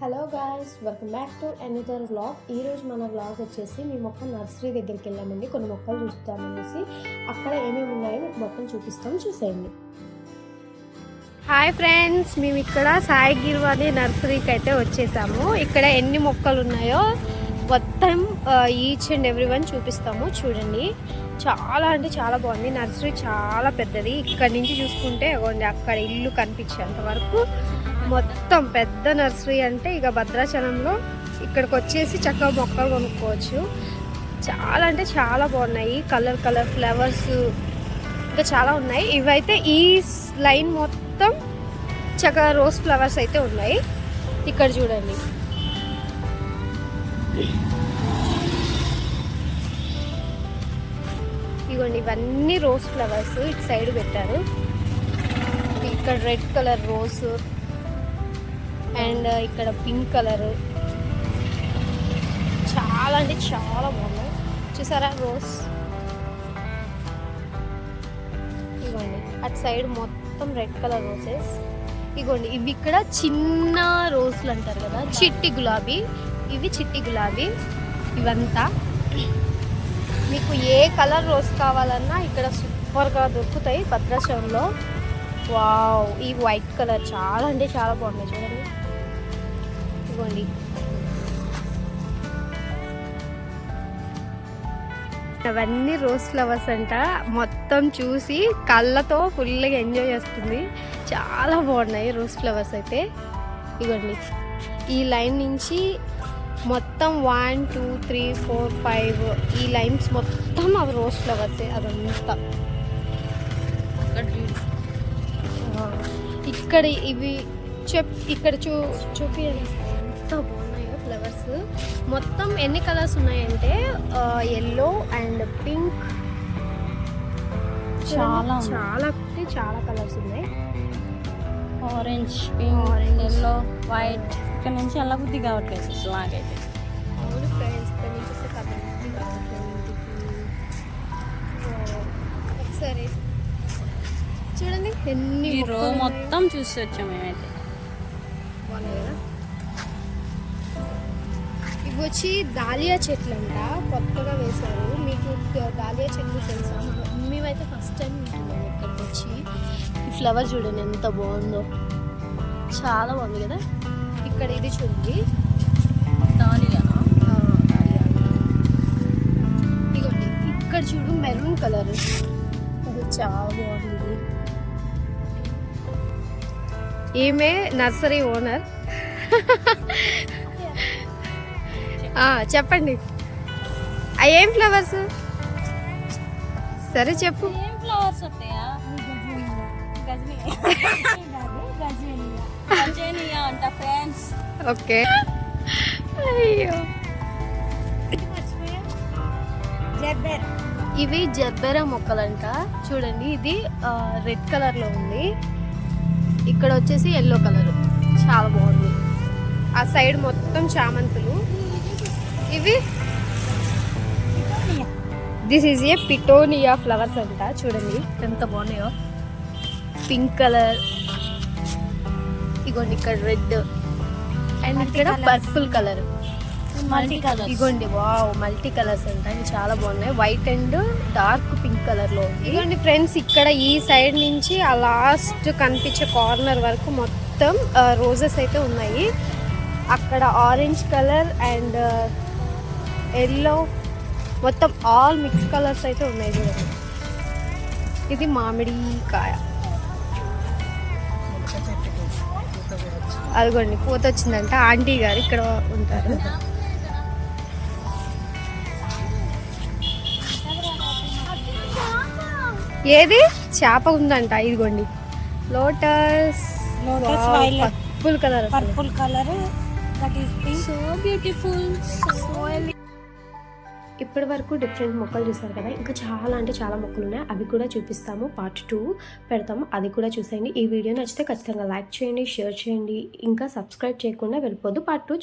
Hello guys, welcome back to another vlog. ఈరోజు మన vlog వచ్చేసి మీ మొక్క నర్సరీ దగ్గరికి వెళ్ళామండి. కొన్ని మొక్కలు చూస్తామనేసి అక్కడ ఏమేమి ఉన్నాయో మీకు మొత్తం చూపిస్తాం, చూసేయండి. హాయ్ ఫ్రెండ్స్, మేము ఇక్కడ సాయి గిర్వాణి నర్సరీకి అయితే వచ్చేసాము. ఇక్కడ ఎన్ని మొక్కలు ఉన్నాయో మొత్తం ఈచ్ అండ్ ఎవ్రీ వన్ చూపిస్తాము. చూడండి, చాలా అంటే చాలా బాగుంది. నర్సరీ చాలా పెద్దది. ఇక్కడ నుంచి చూసుకుంటే అక్కడ ఇల్లు కనిపించేంత వరకు మొత్తం పెద్ద నర్సరీ. అంటే ఇక భద్రాచలంలో ఇక్కడికి వచ్చేసి చక్కగా మొక్కలు కొనుక్కోవచ్చు. చాలా అంటే చాలా బాగున్నాయి. కలర్ కలర్ ఫ్లవర్స్ ఇంకా చాలా ఉన్నాయి. ఇవైతే ఈ లైన్ మొత్తం చక్కగా రోజ్ ఫ్లవర్స్ అయితే ఉన్నాయి. ఇక్కడ చూడండి, ఇదిగోండి, ఇవన్నీ రోజ్ ఫ్లవర్స్ ఇటు సైడ్ పెట్టారు. ఇక్కడ రెడ్ కలర్ రోజ్ అండ్ ఇక్కడ పింక్ కలర్, చాలా అంటే చాలా బాగున్నాయి. చూసారా రోజ్? ఇదిగోండి, అటు సైడ్ మొత్తం రెడ్ కలర్ రోజెస్. ఇదిగోండి, ఇవి ఇక్కడ చిన్న రోజులు అంటారు కదా, చిట్టి గులాబీ. ఇవి చిట్టి గులాబీ. ఇవంతా మీకు ఏ కలర్ రోజ్ కావాలన్నా ఇక్కడ సూపర్గా దొరుకుతాయి భద్రాచలంలో. వావ్, ఈ వైట్ కలర్ చాలా అంటే చాలా బాగున్నాయి. చూడండి, ఇదిగోండి, అవన్నీ రోజ్ ఫ్లవర్స్ అంట. మొత్తం చూసి కళ్ళతో ఫుల్గా ఎంజాయ్ చేస్తుంది. చాలా బాగున్నాయి రోజ్ ఫ్లవర్స్ అయితే. ఇదిగోండి, ఈ లైన్ నుంచి మొత్తం 1 2 3 4 5 ఈ లైన్స్ మొత్తం అవి రోజ్ ఫ్లవర్సే. అదంతా ఇక్కడ ఇవి ఇక్కడ చూపియండి ఎంత బాగున్నాయో ఫ్లవర్స్. మొత్తం ఎన్ని కలర్స్ ఉన్నాయంటే ఎల్లో అండ్ పింక్, చాలా చాలా కలర్స్ ఉన్నాయి. Orange, pink, yellow, white. ఇక్కడ నుంచి అలా బుద్ధి కావట్లేదు నాకైతే. అవును ఫ్రెండ్స్, ఇక్కడ నుంచి వస్తే ఒకసారి చూడండి ఎన్ని రో మొత్తం చూసి వచ్చాం మేమైతే. బాగున్నాయి కదా. ఇవి వచ్చి దాలియా చెట్లు అంట, కొత్తగా వేశారు. మీకు దాలియా చెట్లు తెలుసా? మేమైతే ఫస్ట్ టైం ఉంటున్నాము ఇక్కడికి వచ్చి. ఈ ఫ్లవర్ చూడండి ఎంత బాగుందో, చాలా బాగుంది కదా. ఇక్కడ ఇది చూడండి, దాలియా. ఇదిగోండి, ఇక్కడ చూడు మెరూన్ కలర్, అది చాలా బాగుంది. ఈమె నర్సరీ ఓనర్. చెప్పండి, ఏం ఫ్లవర్స్? సరే చెప్పు. ఏం ఫ్లవర్స్ వస్తాయా? గజేనియా అంట ఫ్రెండ్స్. ఓకే. అయ్యో, ఇవి జబ్బెరా మొక్కలంట. చూడండి, ఇది రెడ్ కలర్ లో ఉంది. ఇక్కడ వచ్చేసి ఎల్లో కలర్, చాలా బాగుంది. ఆ సైడ్ మొత్తం చామంతులు. ఇవి దిస్ ఈజ్ ఏ పిటోనియా ఫ్లవర్స్ అంట. చూడండి ఎంత బాగున్నాయో, పింక్ కలర్. ఇగోండి, ఇక్కడ రెడ్ అండ్ ఇక్కడ పర్పుల్ కలర్, మల్టీ కలర్. ఇగోండి, వావ్, మల్టీ కలర్స్ అంట. ఇవి చాలా బాగున్నాయి. White and dark pink colour లో. ఇగోండి ఫ్రెండ్స్, ఇక్కడ ఈ సైడ్ నుంచి ఆ లాస్ట్ కనిపించే కార్నర్ వరకు మొత్తం రోజెస్ అయితే ఉన్నాయి. అక్కడ ఆరెంజ్ కలర్ అండ్ ఎల్లో, మొత్తం ఆల్ మిక్స్ కలర్స్ అయితే ఉన్నాయి. చూడండి, ఇది మామిడి కాయ. అదిగోండి, పూత వచ్చిందంట. ఆంటీ గారు ఇక్కడ ఉంటారు. ఏది చేప ఉందంట. ఇదిగోండి, lotus purple colour, so beautiful. ఇప్పటి వరకు డిఫరెంట్ మొక్కలు చూసారు కదా. ఇంకా చాలా అంటే చాలా మొక్కలు ఉన్నాయి, అవి కూడా చూపిస్తాము. పార్ట్ 2 పెడతాము, అది కూడా చూసేయండి. ఈ వీడియో నచ్చితే ఖచ్చితంగా లైక్ చేయండి, షేర్ చేయండి. ఇంకా సబ్స్క్రైబ్ చేయకుండా వెళ్ళిపోద్దు. పార్ట్ 2